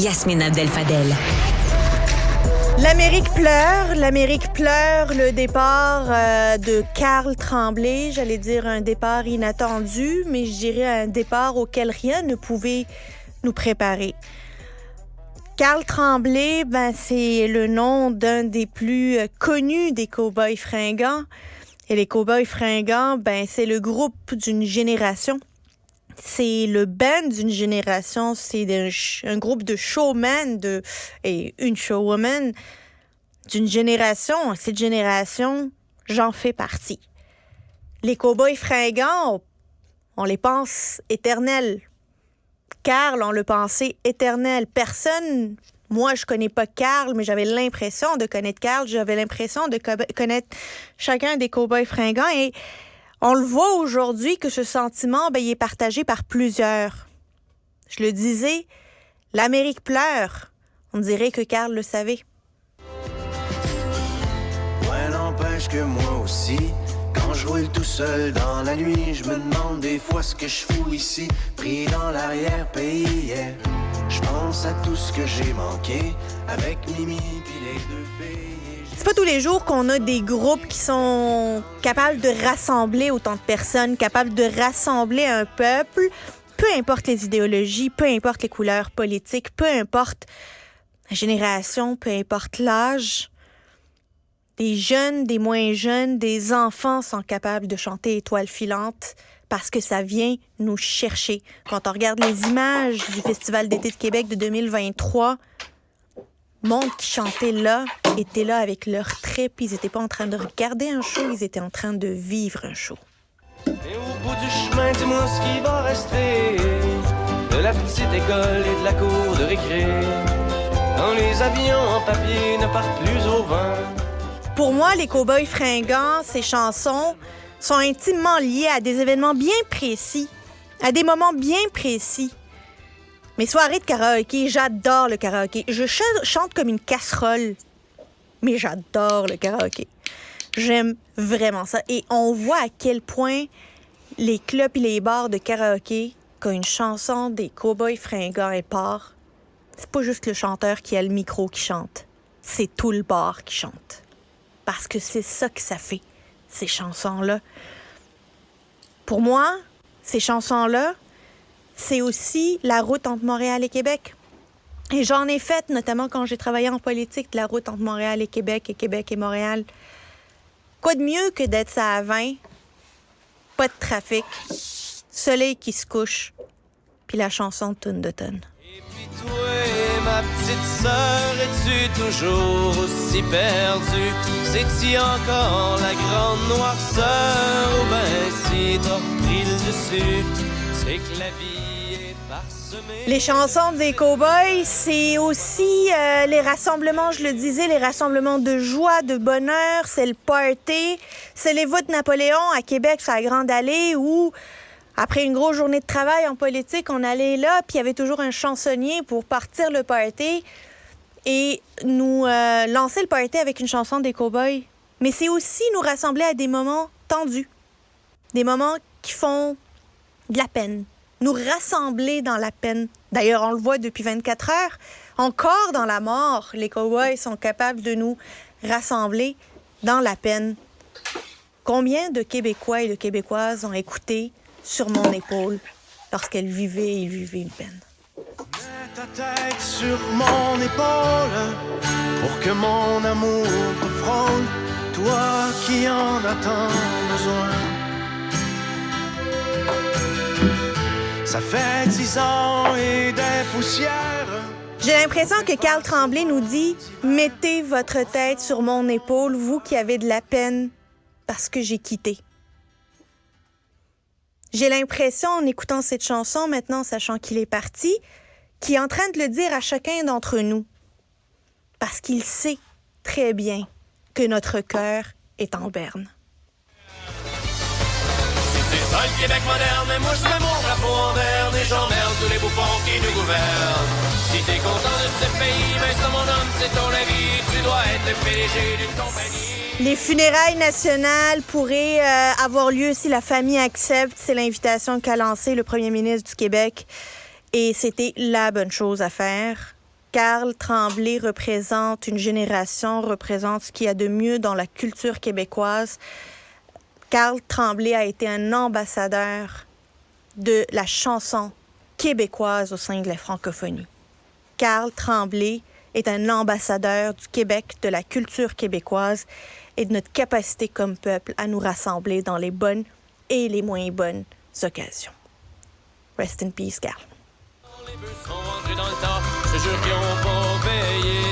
Yasmine Abdel-Fadel. L'Amérique pleure le départ de Carl Tremblay. J'allais dire un départ inattendu, mais je dirais un départ auquel rien ne pouvait nous préparer. Carl Tremblay, c'est le nom d'un des plus connus des Cowboys fringants. Et les Cowboys fringants, c'est le groupe d'une génération. C'est le band d'une génération, c'est un groupe de showmen et une showwoman d'une génération. Cette génération, j'en fais partie. Les Cowboys fringants, on les pense éternels. Carl, on le pensait éternel. Personne, moi je connais pas Carl, mais j'avais l'impression de connaître Carl, j'avais l'impression de connaître chacun des Cowboys fringants et on le voit aujourd'hui que ce sentiment, il est partagé par plusieurs. Je le disais, l'Amérique pleure. On dirait que Carl le savait. Ouais, n'empêche que moi aussi, quand je roule tout seul dans la nuit, je me demande des fois ce que je fous ici, pris dans l'arrière-pays. Yeah. Je pense à tout ce que j'ai manqué avec Mimi puis les deux filles. C'est pas tous les jours qu'on a des groupes qui sont capables de rassembler autant de personnes, capables de rassembler un peuple, peu importe les idéologies, peu importe les couleurs politiques, peu importe la génération, peu importe l'âge. Des jeunes, des moins jeunes, des enfants sont capables de chanter Étoile filante parce que ça vient nous chercher. Quand on regarde les images du Festival d'été de Québec de 2023, monde qui chantait là, étaient là avec leur trip. Ils n'étaient pas en train de regarder un show, ils étaient en train de vivre un show. Et au bout du chemin, dis-moi ce qui va rester de la petite école et de la cour de récré, quand les avions en papier ne partent plus au vent. Pour moi, les Cowboys fringants, ces chansons sont intimement liées à des événements bien précis, à des moments bien précis. Mes soirées de karaoké, j'adore le karaoké. Je chante comme une casserole, mais j'adore le karaoké. J'aime vraiment ça. Et on voit à quel point les clubs et les bars de karaoké, quand une chanson des Cowboys fringants est part, c'est pas juste le chanteur qui a le micro qui chante. C'est tout le bar qui chante. Parce que c'est ça que ça fait, ces chansons-là. Pour moi, ces chansons-là, c'est aussi la route entre Montréal et Québec. Et j'en ai fait, notamment quand j'ai travaillé en politique, de la route entre Montréal et Québec et Montréal. Quoi de mieux que d'être ça à 20, pas de trafic, soleil qui se couche, puis la chanson de Toune d'automne. Et puis toi, ma petite sœur, es-tu toujours aussi perdue? C'est-tu encore la grande noirceur? Ou ben si t'as repris le dessus, c'est que la vie est parsemée. Les chansons des Cowboys, c'est aussi les rassemblements, je le disais, les rassemblements de joie, de bonheur, c'est le party. C'est les voûtes Napoléon à Québec, sur la Grande Allée, où après une grosse journée de travail en politique, on allait là, puis il y avait toujours un chansonnier pour partir le party et nous lancer le party avec une chanson des Cowboys. Mais c'est aussi nous rassembler à des moments tendus, des moments qui font de la peine, nous rassembler dans la peine. D'ailleurs, on le voit depuis 24 heures, encore dans la mort, les Cowboys sont capables de nous rassembler dans la peine. Combien de Québécois et de Québécoises ont écouté Sur mon épaule lorsqu'elles vivaient et vivaient une peine? Mets ta tête sur mon épaule pour que mon amour te frôle, toi qui en as tant besoin. Ça fait 10 ans et des poussières. J'ai l'impression que Carl Tremblay nous dit « Mettez votre tête sur mon épaule, vous qui avez de la peine parce que j'ai quitté. » J'ai l'impression, en écoutant cette chanson, maintenant sachant qu'il est parti, qu'il est en train de le dire à chacun d'entre nous. Parce qu'il sait très bien que notre cœur est en berne. C'est ça le Québec moderne, mais moi je mets mon drapeau en berne et j'emmerde tous les bouffons qui nous gouvernent. Si t'es content de ce pays, ben ça mon homme, c'est ton avis, tu dois être le PDG d'une compagnie. Les funérailles nationales pourraient avoir lieu si la famille accepte. C'est l'invitation qu'a lancée le premier ministre du Québec. Et c'était la bonne chose à faire. Carl Tremblay représente une génération, représente ce qu'il y a de mieux dans la culture québécoise. Carl Tremblay a été un ambassadeur de la chanson québécoise au sein de la francophonie. Carl Tremblay est un ambassadeur du Québec, de la culture québécoise et de notre capacité comme peuple à nous rassembler dans les bonnes et les moins bonnes occasions. Rest in peace, Carl. Les bœufs sont rentrés dans le tas, je te jure qu'ils ont pas veillé.